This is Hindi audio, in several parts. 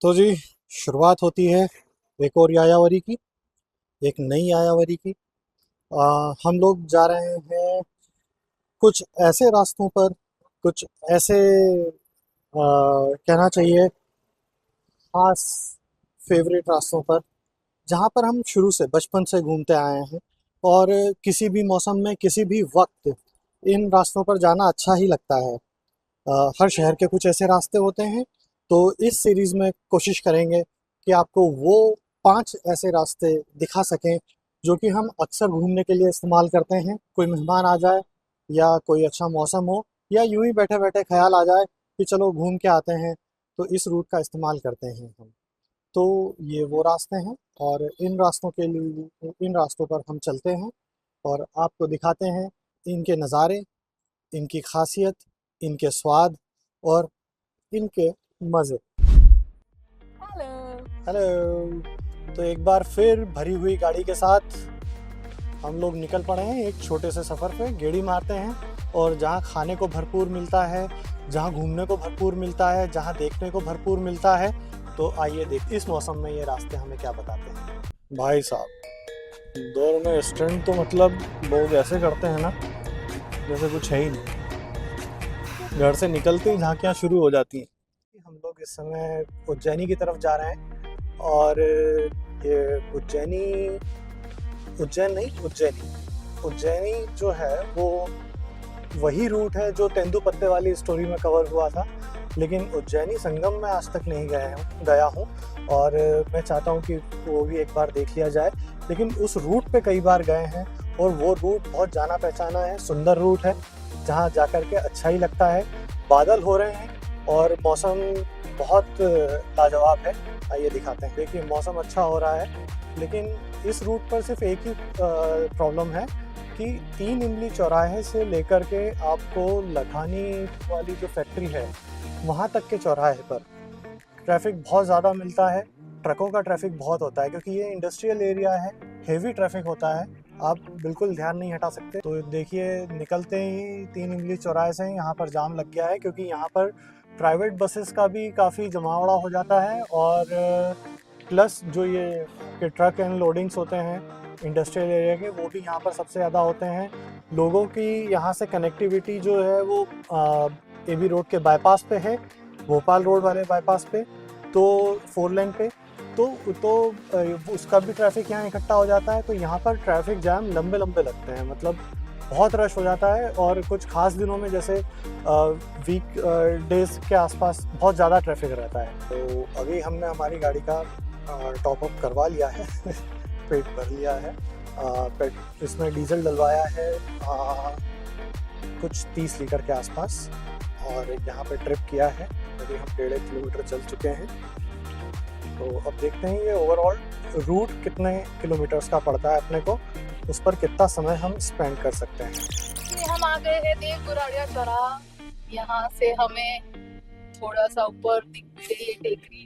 तो जी, शुरुआत होती है एक और यायावरी की, एक नई यायावरी की। हम लोग जा रहे हैं कुछ ऐसे रास्तों पर, कुछ ऐसे कहना चाहिए खास फेवरेट रास्तों पर, जहाँ पर हम शुरू से बचपन से घूमते आए हैं। और किसी भी मौसम में किसी भी वक्त इन रास्तों पर जाना अच्छा ही लगता है। हर शहर के कुछ ऐसे रास्ते होते हैं। तो इस सीरीज़ में कोशिश करेंगे कि आपको वो 5 ऐसे रास्ते दिखा सकें जो कि हम अक्सर घूमने के लिए इस्तेमाल करते हैं। कोई मेहमान आ जाए या कोई अच्छा मौसम हो या यूं ही बैठे बैठे ख्याल आ जाए कि चलो घूम के आते हैं, तो इस रूट का इस्तेमाल करते हैं हम। तो ये वो रास्ते हैं और इन रास्तों पर हम चलते हैं और आपको दिखाते हैं इनके नज़ारे, इनकी खासियत, इनके स्वाद और इनके मज़े। हेलो। हेलो। तो एक बार फिर भरी हुई गाड़ी के साथ हम लोग निकल पड़े हैं एक छोटे से सफ़र पे। गेड़ी मारते हैं और जहाँ खाने को भरपूर मिलता है, जहाँ घूमने को भरपूर मिलता है, जहाँ देखने को भरपूर मिलता है। तो आइए देख इस मौसम में ये रास्ते हमें क्या बताते हैं। भाई साहब, दौर में स्टंट तो मतलब लोग ऐसे करते हैं ना जैसे कुछ है ही नहीं। घर से निकलते ही झांकियाँ शुरू हो जाती हैं। हम लोग इस समय उज्जैनी की तरफ जा रहे हैं और ये उज्जैनी जो है वो वही रूट है जो तेंदुपत्ते वाली स्टोरी में कवर हुआ था। लेकिन उज्जैनी संगम में आज तक नहीं गया हूँ और मैं चाहता हूँ कि वो भी एक बार देख लिया जाए। लेकिन उस रूट पे कई बार गए हैं और वो रूट बहुत जाना पहचाना है, सुंदर रूट है, जहाँ जाकर के अच्छा ही लगता है। बादल हो रहे हैं और मौसम बहुत लाजवाब है। आइए दिखाते हैं। देखिए मौसम अच्छा हो रहा है, लेकिन इस रूट पर सिर्फ एक ही प्रॉब्लम है कि 3 इमली चौराहे से लेकर के आपको लखानी वाली जो फैक्ट्री है वहाँ तक के चौराहे पर ट्रैफिक बहुत ज़्यादा मिलता है। ट्रकों का ट्रैफिक बहुत होता है क्योंकि ये इंडस्ट्रियल एरिया है, हेवी ट्रैफिक होता है। आप बिल्कुल ध्यान नहीं हटा सकते। तो देखिए निकलते ही 3 इमली चौराहे से यहाँ पर जाम लग गया है क्योंकि यहाँ पर प्राइवेट बसेस का भी काफ़ी जमावड़ा हो जाता है और प्लस जो ये के ट्रक एंड लोडिंग्स होते हैं इंडस्ट्रियल एरिया के, वो भी यहाँ पर सबसे ज़्यादा होते हैं। लोगों की यहाँ से कनेक्टिविटी जो है वो एबी रोड के बाईपास पे है, भोपाल रोड वाले बाईपास पे, तो 4 लेन पे। तो उसका भी ट्रैफिक यहाँ इकट्ठा हो जाता है। तो यहाँ पर ट्रैफिक जैम लंबे लंबे लगते हैं, मतलब बहुत रश हो जाता है। और कुछ खास दिनों में जैसे वीक डेज के आसपास बहुत ज़्यादा ट्रैफिक रहता है। तो अभी हमने हमारी गाड़ी का टॉप अप करवा लिया है पेट भर लिया है। इसमें डीजल डलवाया है कुछ 30 लीटर के आसपास और यहाँ पे ट्रिप किया है। अभी हम 1.5 किलोमीटर चल चुके हैं। तो अब देखते हैं ये ओवरऑल रूट कितने किलोमीटर्स का पड़ता है अपने को, उस पर कितना समय हम स्पेंड कर सकते हैं। हम आ गए हैं देव गुराड़िया चौराहा। यहाँ से हमें थोड़ा सा ऊपर दिख भी रही है टेकरी।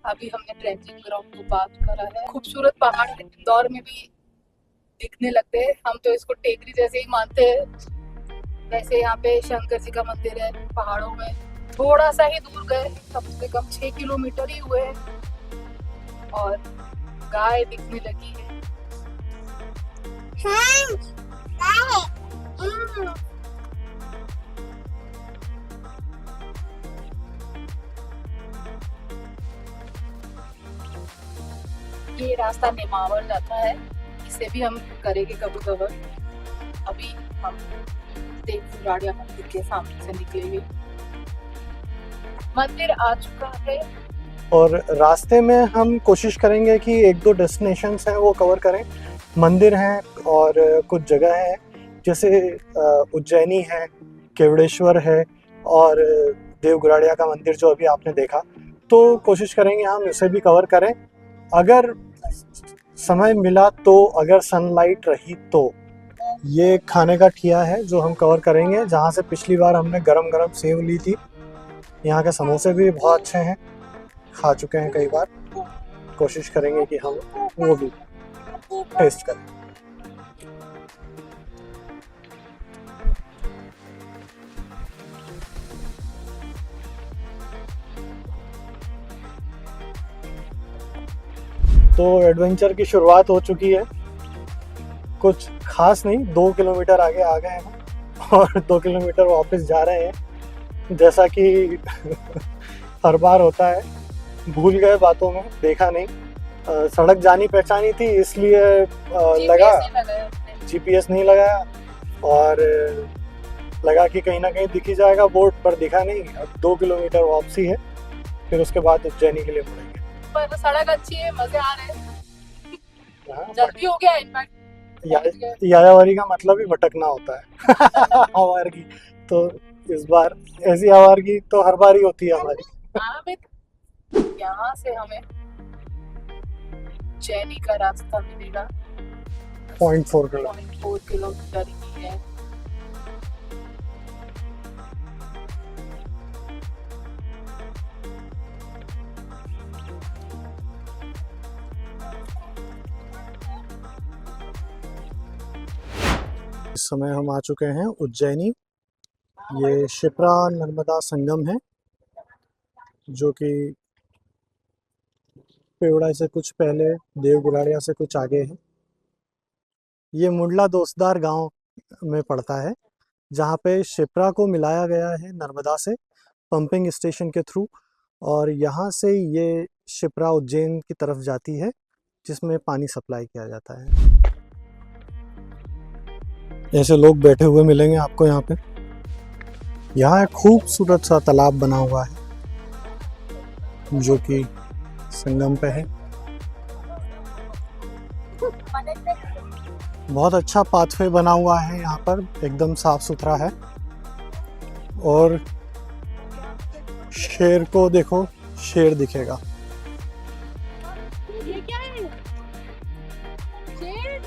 अभी हमने ट्रेकिंग ग्राउंड को पार करा है। खूबसूरत पहाड़ है, इंदौर में भी दिखने लगते हैं। हम तो इसको टेकरी जैसे ही मानते हैं। वैसे यहाँ पे शंकर जी का मंदिर है पहाड़ों में। थोड़ा सा ही दूर गए, कम से कम 6 किलोमीटर ही हुए हैं और गाय दिखने लगी है। ये रास्ता नेमावर जाता है, इसे भी हम करेंगे कभी कवर। अभी हम देव गुराड़िया मंदिर के सामने से निकलेंगे। मंदिर आ चुका है और रास्ते में हम कोशिश करेंगे कि 1-2 डेस्टिनेशंस हैं वो कवर करें। मंदिर हैं और कुछ जगह है जैसे उज्जैनी है, केवड़ेश्वर है और देव गुराड़िया का मंदिर जो अभी आपने देखा। तो कोशिश करेंगे हम इसे भी कवर करें अगर समय मिला तो, अगर सनलाइट रही तो। ये खाने का ठिया है जो हम कवर करेंगे, जहाँ से पिछली बार हमने गरम गरम सेव ली थी। यहाँ के समोसे भी बहुत अच्छे हैं, खा चुके हैं कई बार। कोशिश करेंगे कि हम वो भी टेस्ट करें। तो एडवेंचर की शुरुआत हो चुकी है। कुछ खास नहीं, 2 किलोमीटर आगे आ गए हैं और 2 किलोमीटर वापस जा रहे हैं। जैसा कि हर बार होता है, भूल गए बातों में, देखा नहीं। सड़क जानी पहचानी थी इसलिए लगा जीपीएस नहीं लगाया, और लगा कि कहीं ना कहीं दिख ही जाएगा बोर्ड पर, दिखा नहीं। अब 2 किलोमीटर वापसी है, फिर उसके बाद उज्जैनी के लिए मुड़ेंगे। पर सड़क अच्छी है, मजे आ रहे हैं, हाँ, जल्दी हो गया इनफैक्ट। यायावरी का मतलब ही भटकना होता है। आवारगी तो इस बार ऐसी आवारगी तो हर बार ही होती है हमारी। यहाँ से हमें उज्जैनी का रास्ता मिलेगा 0.4 किलोमीटर ही है। इस समय हम आ चुके हैं उज्जैनी। ये शिप्रा नर्मदा संगम है, जो कि पेवड़ा से कुछ पहले, देवगुराड़िया से कुछ आगे है। ये मुंडला दोस्तदार गांव में पड़ता है, जहाँ पे शिप्रा को मिलाया गया है नर्मदा से पंपिंग स्टेशन के थ्रू, और यहाँ से ये शिप्रा उज्जैन की तरफ जाती है, जिसमें पानी सप्लाई किया जाता है। ऐसे लोग बैठे हुए मिलेंगे आपको यहाँ पे। यहाँ एक खूबसूरत सा तालाब बना हुआ है, जो कि संगम पे है। बहुत अच्छा पाथवे बना हुआ है यहाँ पर, एकदम साफ सुथरा है। और शेर को देखो, शेर दिखेगा। ये क्या है? शेर?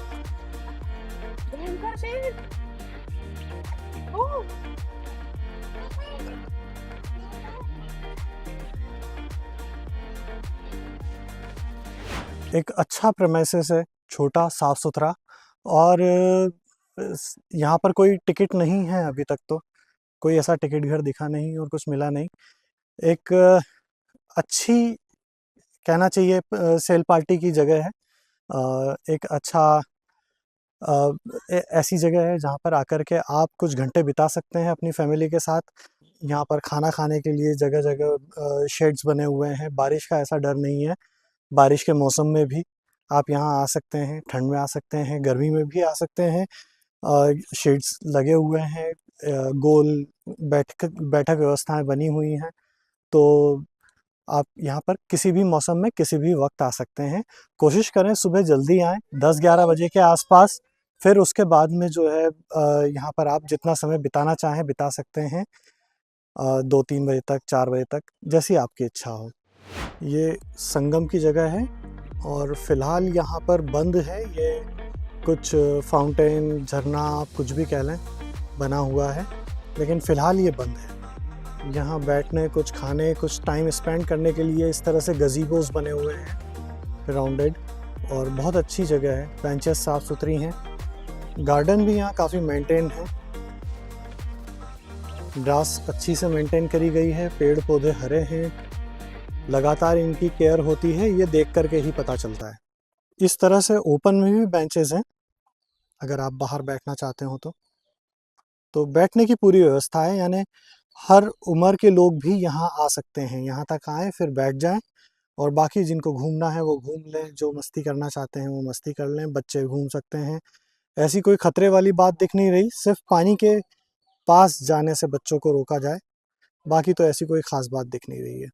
भयंकर शेर? ओह! एक अच्छा प्रेमाइसेस है, छोटा, साफ सुथरा, और यहाँ पर कोई टिकट नहीं है अभी तक। तो कोई ऐसा टिकट घर दिखा नहीं और कुछ मिला नहीं। एक अच्छी, कहना चाहिए, सेल पार्टी की जगह है। एक अच्छा ऐसी जगह है जहाँ पर आकर के आप कुछ घंटे बिता सकते हैं अपनी फैमिली के साथ। यहाँ पर खाना खाने के लिए जगह जगह शेड्स बने हुए हैं। बारिश का ऐसा डर नहीं है, बारिश के मौसम में भी आप यहाँ आ सकते हैं, ठंड में आ सकते हैं, गर्मी में भी आ सकते हैं। शेड्स लगे हुए हैं, गोल बैठक व्यवस्थाएं बनी हुई हैं। तो आप यहाँ पर किसी भी मौसम में किसी भी वक्त आ सकते हैं। कोशिश करें सुबह जल्दी आएँ, 10-11 बजे के आसपास। फिर उसके बाद में जो है यहाँ पर आप जितना समय बिताना चाहें बिता सकते हैं, 2-3 बजे तक, 4 बजे तक, जैसी आपकी इच्छा हो। ये संगम की जगह है और फिलहाल यहाँ पर बंद है। ये कुछ फाउंटेन, झरना, आप कुछ भी कह लें, बना हुआ है, लेकिन फ़िलहाल ये बंद है। यहाँ बैठने, कुछ खाने, कुछ टाइम स्पेंड करने के लिए इस तरह से गज़ीबोज़ बने हुए हैं राउंडेड, और बहुत अच्छी जगह है। बेंचेस साफ़ सुथरी हैं, गार्डन भी यहाँ काफ़ी मेंटेन है, ग्रास अच्छी से मेंटेन करी गई है, पेड़ पौधे हरे हैं, लगातार इनकी केयर होती है, ये देख करके ही पता चलता है। इस तरह से ओपन में भी बेंचेस हैं, अगर आप बाहर बैठना चाहते हो तो बैठने की पूरी व्यवस्था है। यानी हर उम्र के लोग भी यहाँ आ सकते हैं, यहाँ तक आएँ, फिर बैठ जाएं, और बाकी जिनको घूमना है वो घूम लें, जो मस्ती करना चाहते हैं वो मस्ती कर लें, बच्चे घूम सकते हैं। ऐसी कोई खतरे वाली बात दिख नहीं रही, सिर्फ पानी के पास जाने से बच्चों को रोका जाए, बाकी तो ऐसी कोई ख़ास बात दिख नहीं रही है।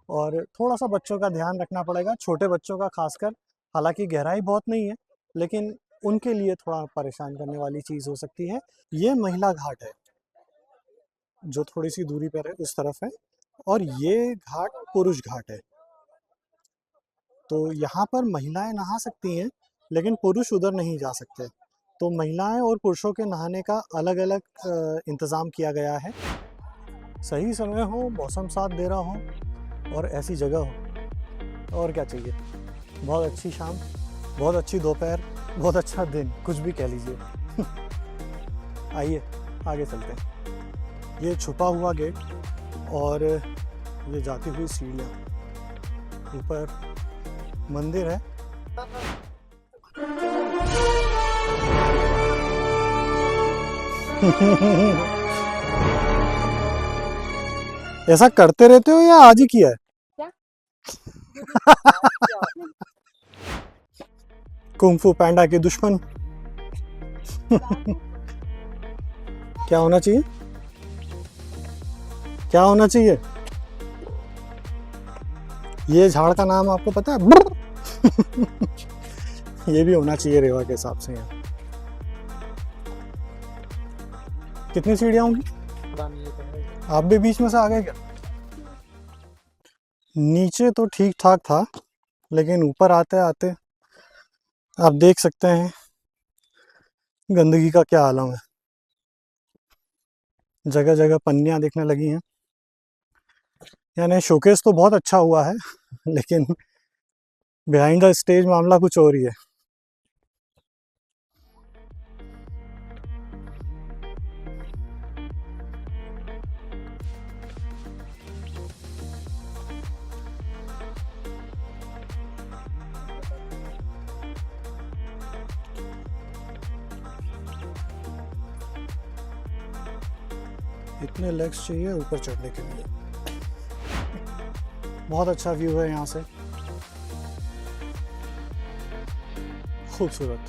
और थोड़ा सा बच्चों का ध्यान रखना पड़ेगा, छोटे बच्चों का खासकर। हालांकि गहराई बहुत नहीं है, लेकिन उनके लिए थोड़ा परेशान करने वाली चीज़ हो सकती है। ये महिला घाट है, जो थोड़ी सी दूरी पर है, उस तरफ है, और ये घाट पुरुष घाट है। तो यहाँ पर महिलाएं नहा सकती हैं, लेकिन पुरुष उधर नहीं जा सकते। तो महिलाएं और पुरुषों के नहाने का अलग अलग इंतज़ाम किया गया है। सही समय हो, मौसम साथ दे रहा हो और ऐसी जगह हो, और क्या चाहिए। बहुत अच्छी शाम, बहुत अच्छी दोपहर, बहुत अच्छा दिन, कुछ भी कह लीजिए। आइए आगे चलते हैं। ये छुपा हुआ गेट और ये जाती हुई सीढ़ियाँ, ऊपर मंदिर है। ऐसा करते रहते हो या आज ही किया है? क्या? कुंग-फू पैंडा के दुश्मन। क्या होना चाहिए? क्या होना चाहिए? ये झाड़ का नाम आपको पता है? ये भी होना चाहिए रेवा के हिसाब से यहाँ। कितनी सीढ़ियाँ होंगी? आप भी बीच में से आ गए क्या? नीचे तो ठीक ठाक था, लेकिन ऊपर आते आते आप देख सकते हैं गंदगी का क्या आलम है। जगह जगह पन्नियां दिखने लगी हैं। यानी शोकेस तो बहुत अच्छा हुआ है, लेकिन बिहाइंड द स्टेज मामला कुछ और ही है। इतने लेग्स चाहिए ऊपर चढ़ने के लिए। बहुत अच्छा व्यू है यहाँ से, खूबसूरत।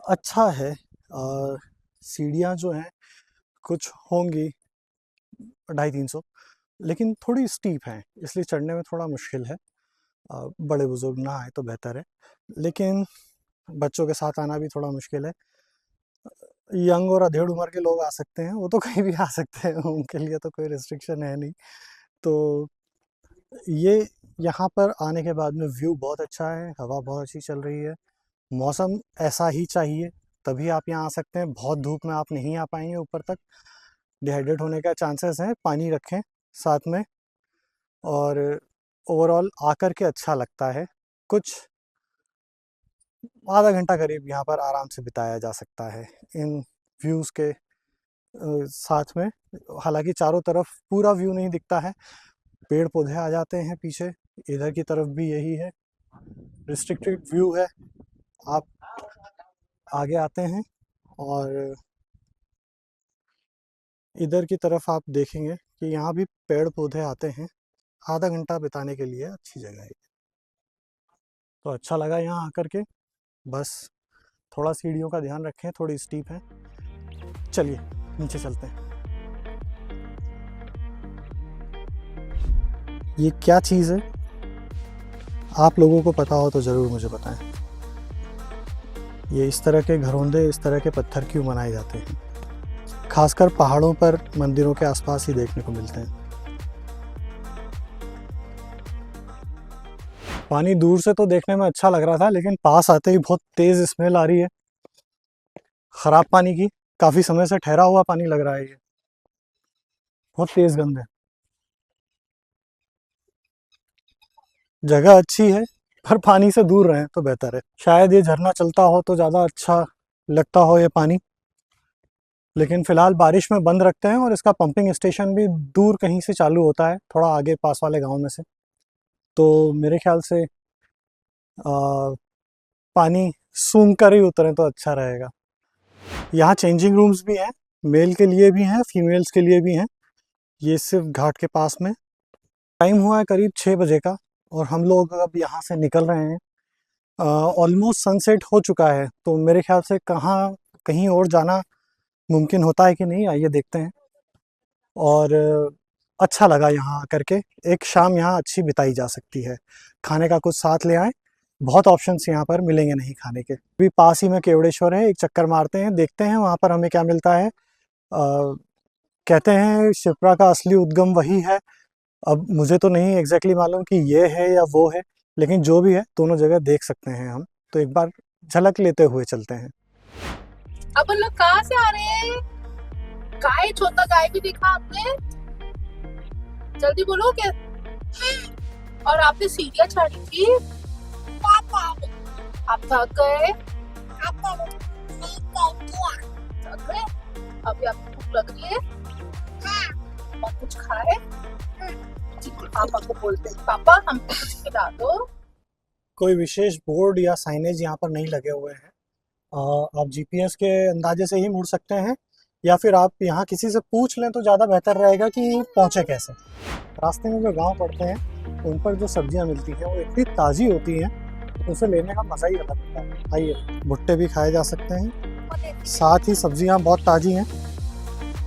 अच्छा है। सीढ़ियाँ जो हैं कुछ होंगी 250-300, लेकिन थोड़ी स्टीप हैं, इसलिए चढ़ने में थोड़ा मुश्किल है। बड़े बुजुर्ग ना आए तो बेहतर है, लेकिन बच्चों के साथ आना भी थोड़ा मुश्किल है। यंग और अधेड़ उम्र के लोग आ सकते हैं, वो तो कहीं भी आ सकते हैं, उनके लिए तो कोई रिस्ट्रिक्शन है नहीं। तो ये यहाँ पर आने के बाद में व्यू बहुत अच्छा है, हवा बहुत अच्छी चल रही है, मौसम ऐसा ही चाहिए तभी आप यहाँ आ सकते हैं। बहुत धूप में आप नहीं आ पाएंगे ऊपर तक, डिहाइड्रेट होने का चांसेस हैं। पानी रखें साथ में, और ओवरऑल आकर के अच्छा लगता है। कुछ आधा घंटा करीब यहाँ पर आराम से बिताया जा सकता है इन व्यूज़ के साथ में। हालांकि चारों तरफ पूरा व्यू नहीं दिखता है, पेड़ पौधे आ जाते हैं पीछे। इधर की तरफ भी यही है, रिस्ट्रिक्टेड व्यू है। आप आगे आते हैं और इधर की तरफ आप देखेंगे कि यहाँ भी पेड़ पौधे आते हैं। आधा घंटा बिताने के लिए अच्छी जगह है। तो अच्छा लगा यहाँ आकर के। बस थोड़ा सीढ़ियों का ध्यान रखें, थोड़ी स्टीप है। चलिए नीचे चलते हैं। ये क्या चीज़ है, आप लोगों को पता हो तो ज़रूर मुझे बताएं। ये इस तरह के घरौंदे, इस तरह के पत्थर क्यों बनाए जाते हैं? खासकर पहाड़ों पर मंदिरों के आसपास ही देखने को मिलते हैं। पानी दूर से तो देखने में अच्छा लग रहा था, लेकिन पास आते ही बहुत तेज़ स्मेल आ रही है ख़राब पानी की। काफ़ी समय से ठहरा हुआ पानी लग रहा है ये, बहुत तेज़ गंध है। जगह अच्छी है, पर पानी से दूर रहें तो बेहतर है। शायद ये झरना चलता हो तो ज़्यादा अच्छा लगता हो ये पानी, लेकिन फ़िलहाल बारिश में बंद रखते हैं। और इसका पंपिंग स्टेशन भी दूर कहीं से चालू होता है, थोड़ा आगे पास वाले गांव में से। तो मेरे ख्याल से पानी सूंघ कर ही उतरें तो अच्छा रहेगा। यहाँ चेंजिंग रूम्स भी हैं, मेल के लिए भी हैं, फीमेल्स के लिए भी हैं। ये सिर्फ घाट के पास में। टाइम हुआ है करीब 6 बजे का, और हम लोग अब यहाँ से निकल रहे हैं। ऑलमोस्ट सनसेट हो चुका है, तो मेरे ख्याल से कहीं और जाना मुमकिन होता है कि नहीं, आइए देखते हैं। और अच्छा लगा यहाँ आकर के। एक शाम यहाँ अच्छी बिताई जा सकती है। खाने का कुछ साथ ले आए, बहुत ऑप्शंस यहाँ पर मिलेंगे नहीं खाने के। अभी पास ही में केवड़ेश्वर है, एक चक्कर मारते हैं, देखते हैं वहाँ पर हमें क्या मिलता है। कहते हैं शिप्रा का असली उद्गम वही है। अब मुझे तो नहीं एग्जैक्टली मालूम कि ये है या वो है, लेकिन जो भी है दोनों जगह देख सकते हैं हम। तो एक बार झलक लेते हुए चलते हैं। अपन लोग कहाँ से आ रहे हैं? गाय, छोटा गाय भी देखा आपने? जल्दी बोलो क्या? और आपने सीढ़ियाँ चढ़ी थी? आप थक गए? थक गए? अभी आपको भूख लग रही है? और कुछ खाए? पापा को बोलते हैं, पापा हमको कुछ खिला दो। कोई विशेष बोर्ड या साइनेज यहाँ पर नहीं लगे हुए हैं। आप जीपीएस के अंदाजे से ही मुड़ सकते हैं, या फिर आप यहाँ किसी से पूछ लें तो ज़्यादा बेहतर रहेगा कि पहुँचे कैसे। रास्ते में जो गांव पड़ते हैं उन पर जो सब्जियाँ मिलती हैं वो इतनी ताज़ी होती हैं, उसे लेने का मज़ा ही अलग होता है। आइए, भुट्टे भी खाए जा सकते हैं, साथ ही सब्जियाँ बहुत ताज़ी हैं।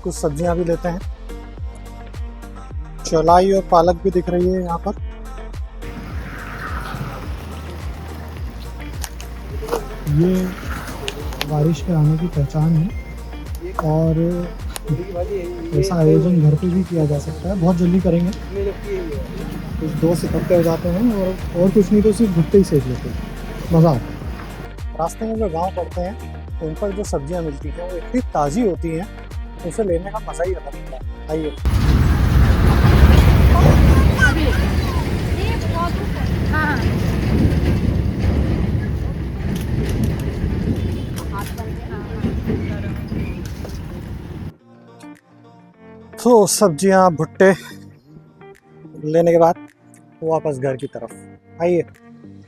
कुछ सब्जियाँ भी लेते हैं। चौलाई और पालक भी दिख रही है यहाँ पर। ये बारिश के आने की पहचान है, और ऐसा आयोजन घर पे भी किया जा सकता है। बहुत जल्दी करेंगे, कुछ 2 इकट्ठे हो जाते हैं और कुछ नहीं तो सिर्फ भुट्टे ही सेक लेते हैं, मज़ा आता है। रास्ते में जो गांव पड़ते हैं उन पर जो सब्जियां मिलती हैं वो इतनी ताज़ी होती हैं, उसे लेने का मज़ा ही अलग होता है। आइए, तो सब्जियां भुट्टे लेने के बाद वापस घर की तरफ। आइए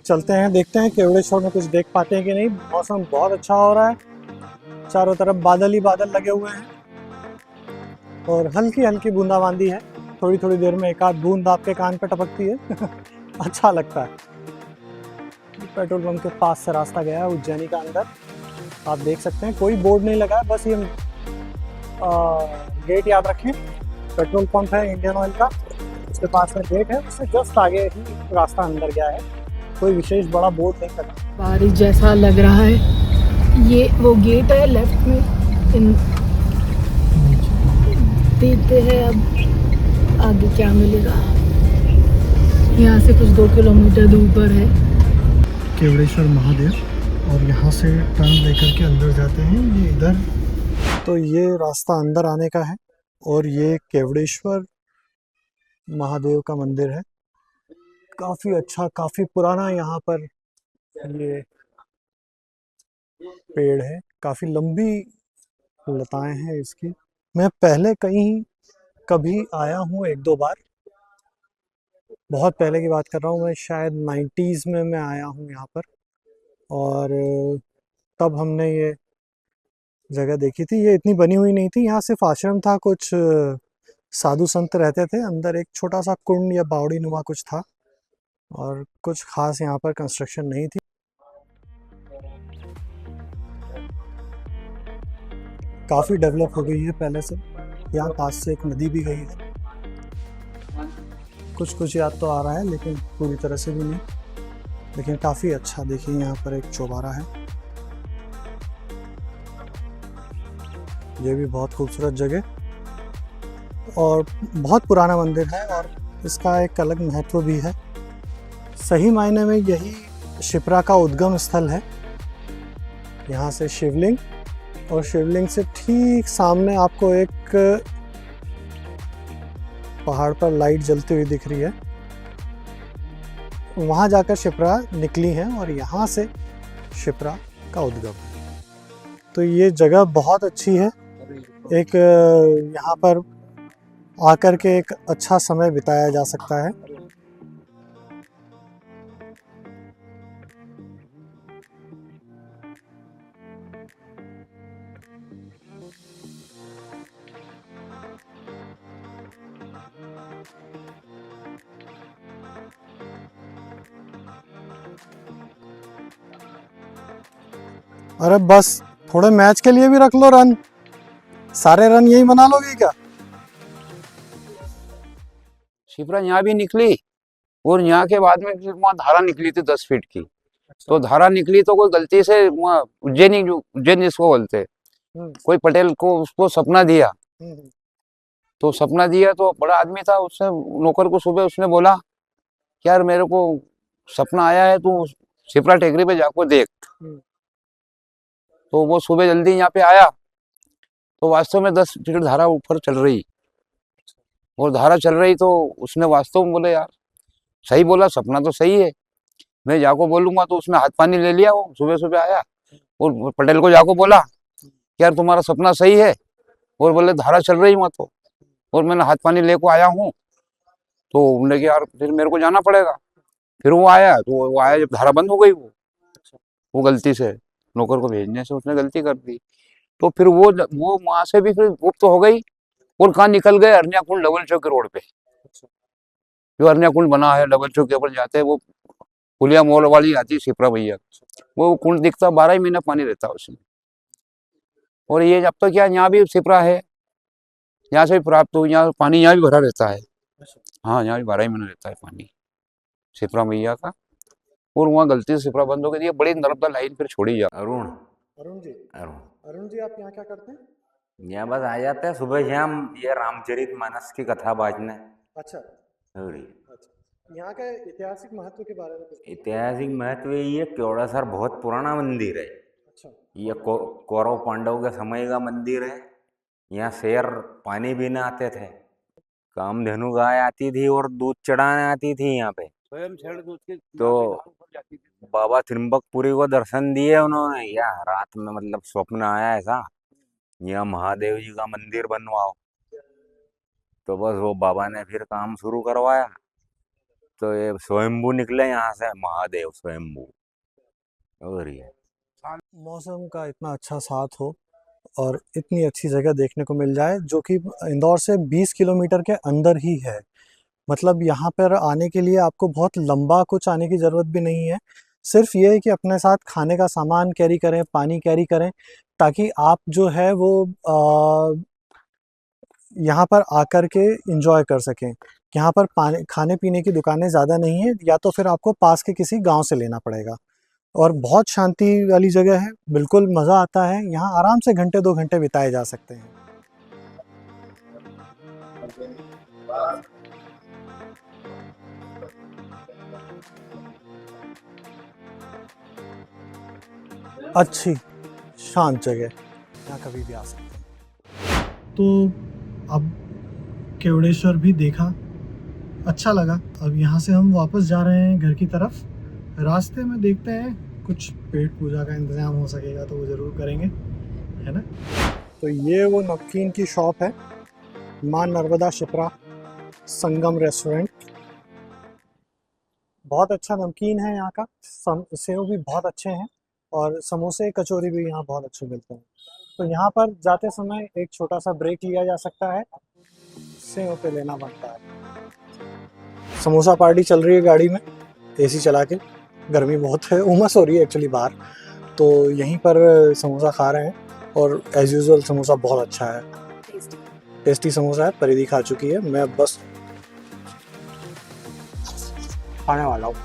चलते हैं, देखते हैं केवड़ेश्वर में कुछ देख पाते हैं कि नहीं। मौसम बहुत अच्छा हो रहा है, चारों तरफ बादल ही बादल लगे हुए हैं और हल्की हल्की बूंदाबांदी है। थोड़ी थोड़ी देर में एक आध बूंद आपके कान पे टपकती है अच्छा लगता है। पेट्रोल पंप के पास से रास्ता गया है उज्जैनी का अंदर। आप देख सकते हैं कोई बोर्ड नहीं लगा है, बस ये गेट याद रखें, पेट्रोल पंप है इंडियन ऑयल का, उसके पास में गेट है, उससे जस्ट आगे ही रास्ता अंदर गया है। कोई विशेष बड़ा बोर्ड नहीं लगा। बारिश जैसा लग रहा है। ये वो गेट है लेफ्ट में। देखते हैं अब आगे क्या मिलेगा। यहाँ से कुछ 2 किलोमीटर दूर पर है केवड़ेश्वर महादेव, और यहाँ से टर्न लेकर के अंदर जाते हैं। ये इधर, तो ये रास्ता अंदर आने का है और ये केवड़ेश्वर महादेव का मंदिर है। काफ़ी अच्छा, काफ़ी पुराना यहाँ पर ये पेड़ है, काफ़ी लंबी लताएं हैं इसकी। मैं पहले कभी आया हूँ 1-2 बार, बहुत पहले की बात कर रहा हूँ मैं, शायद 90s में मैं आया हूँ यहाँ पर, और तब हमने ये जगह देखी थी। ये इतनी बनी हुई नहीं थी, यहाँ सिर्फ आश्रम था, कुछ साधु संत रहते थे अंदर, एक छोटा सा कुंड या बावड़ी नुमा कुछ था, और कुछ खास यहाँ पर कंस्ट्रक्शन नहीं थी। काफ़ी डेवलप हो गई है पहले से। यहाँ पास से एक नदी भी गई है, कुछ याद तो आ रहा है लेकिन पूरी तरह से भी नहीं, लेकिन काफ़ी अच्छा। देखिए यहाँ पर एक चौबारा है, ये भी बहुत खूबसूरत जगह और बहुत पुराना मंदिर है, और इसका एक अलग महत्व भी है। सही मायने में यही शिप्रा का उद्गम स्थल है। यहाँ से शिवलिंग, और शिवलिंग से ठीक सामने आपको एक पहाड़ पर लाइट जलती हुई दिख रही है, वहाँ जाकर शिप्रा निकली है और यहाँ से शिप्रा का उद्गम। तो ये जगह बहुत अच्छी है, एक यहाँ पर आकर के एक अच्छा समय बिताया जा सकता है। अरे बस थोड़े मैच के लिए भी रख लो रन, सारे रन यही बना लोगे क्या? शिप्रा यहाँ भी निकली और यहाँ के बाद में फिर वहाँ धारा निकली थी 10 फीट की। अच्छा। तो धारा निकली तो कोई गलती से वहाँ उज्जैन जिसको बोलते हैं, हम्म, कोई पटेल को उसको सपना दिया। हम्म, तो सपना दिया तो बड़ा आदमी था, उसने नौकर को सुबह उसने बोला कि यार मेरे को सपना आया है, तू शिप्रा टेकरी पे जाको देख। हम्म, तो वो सुबह जल्दी यहाँ पे आया तो वास्तव में 10 फीट धारा ऊपर चल रही, और धारा चल रही तो उसने वास्तव में बोले यार सही बोला, सपना तो सही है, मैं जाको बोलूंगा। तो उसने हाथ पानी ले लिया, वो सुबह सुबह आया और पटेल को जाको बोला कि यार तुम्हारा सपना सही है, और बोले धारा चल रही वहाँ तो, और मैंने हाथ पानी लेको आया हूँ। तो बोले कि यार फिर मेरे को जाना पड़ेगा। फिर वो आया तो वो आया जब धारा बंद हो गई, वो गलती से नौकर को भेजने से उसने गलती कर दी। तो फिर वो वहां से भी फिर गुप्त हो गई, और कहाँ निकल गए अरनिया कुंड डबल चौक के रोड पे। जो अरनिया कुंड बना है डबल चौक के ऊपर जाते हैं, वो पुलिया मोड़ वाली आती है शिप्रा भैया, वो कुंड दिखता, 12 ही महीने पानी रहता है उसमें। और ये जब तक यहाँ भी शिप्रा है, यहाँ से भी प्राप्त हो, यहाँ पानी यहाँ भी भरा रहता है। हाँ, यहाँ भी 12 ही महीने रहता है पानी शिप्रा मैया का। और वहाँ गलती से शिप्रा बंद हो गई थी, बड़ी नर्मदा लाइन फिर छोड़ी जा। अरुण अरुण जी, अरुण अरुण जी आप यहाँ क्या करते हैं? यहाँ बस आ जाते हैं सुबह शाम, ये रामचरित मानस की कथा बाजने। अच्छा। और अच्छा, यहाँ का ऐतिहासिक महत्व के बारे में कुछ बताइए। ऐतिहासिक महत्व ये क्योड़ासर बहुत पुराना मंदिर है। अच्छा। ये कौरव पांडव के समय का मंदिर है। यहाँ शेर पानी पीने आते थे, कामधेनु गाय आती थी और दूध चढ़ाने आती थी यहाँ पे। तो बाबा त्रिम्बकपुरी को दर्शन दिए उन्होंने, या रात में मतलब स्वप्न आया ऐसा, यहाँ महादेव जी का मंदिर बनवाओ। तो बस वो बाबा ने फिर काम शुरू करवाया, तो ये स्वयंभू निकले यहाँ से, महादेव स्वयंभू। और ये मौसम का इतना अच्छा साथ हो और इतनी अच्छी जगह देखने को मिल जाए, जो कि इंदौर से 20 किलोमीटर के अंदर ही है। मतलब यहाँ पर आने के लिए आपको बहुत लंबा कुछ आने की ज़रूरत भी नहीं है। सिर्फ ये है कि अपने साथ खाने का सामान कैरी करें, पानी कैरी करें, ताकि आप जो है वो यहाँ पर आकर के एंजॉय कर सकें। यहाँ पर पानी खाने पीने की दुकानें ज़्यादा नहीं है, या तो फिर आपको पास के किसी गांव से लेना पड़ेगा। और बहुत शांति वाली जगह है, बिल्कुल मज़ा आता है यहाँ, आराम से घंटे 2 घंटे बिताए जा सकते हैं। अच्छी शांत जगह, यहाँ कभी भी आ सकते हैं। तो अब केवड़ेश्वर भी देखा, अच्छा लगा। अब यहाँ से हम वापस जा रहे हैं घर की तरफ। रास्ते में देखते हैं कुछ पेट पूजा का इंतज़ाम हो सकेगा तो वो ज़रूर करेंगे, है ना। तो ये वो नमकीन की शॉप है, माँ नर्मदा शिप्रा संगम रेस्टोरेंट। बहुत अच्छा नमकीन है यहाँ का, सेव भी बहुत अच्छे हैं, और समोसे कचौरी भी यहाँ बहुत अच्छे मिलते हैं। तो यहाँ पर जाते समय एक छोटा सा ब्रेक लिया जा सकता है, सेव पे लेना बनता है। समोसा पार्टी चल रही है गाड़ी में, एसी चला के, गर्मी बहुत है, उमस हो रही है एक्चुअली बाहर, तो यहीं पर समोसा खा रहे हैं। और एज यूजुअल समोसा बहुत अच्छा है, टेस्टी समोसा है। परिधि खा चुकी है, मैं बस खाने वाला हूँ।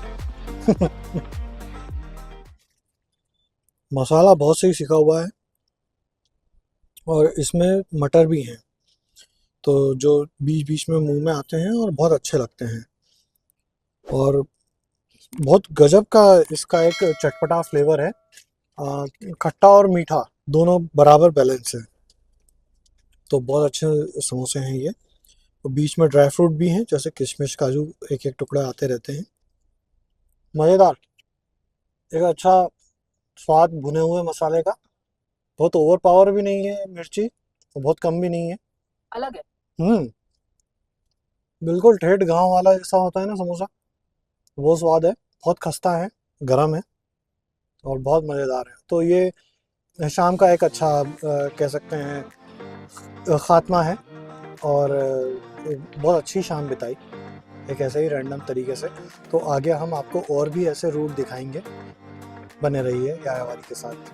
मसाला बहुत सही सिका हुआ है, और इसमें मटर भी हैं, तो जो बीच बीच में मुंह में आते हैं और बहुत अच्छे लगते हैं। और बहुत गजब का इसका एक चटपटा फ्लेवर है, खट्टा और मीठा दोनों बराबर बैलेंस है। तो बहुत अच्छे समोसे हैं ये। और बीच में ड्राई फ्रूट भी हैं, जैसे किशमिश काजू, एक एक टुकड़ा आते रहते हैं। मज़ेदार, एक अच्छा स्वाद भुने हुए मसाले का, बहुत ओवर पावर भी नहीं है मिर्ची, और बहुत कम भी नहीं है, अलग है। बिल्कुल ठेठ गांव वाला जैसा होता है ना समोसा, वो स्वाद है। बहुत खस्ता है, गरम है, और बहुत मज़ेदार है। तो ये शाम का एक अच्छा कह सकते हैं ख़ात्मा है, और एक बहुत अच्छी शाम बिताई एक ऐसे ही रैंडम तरीके से। तो आगे हम आपको और भी ऐसे रूट दिखाएंगे, बने रहिए यायावारी के साथ।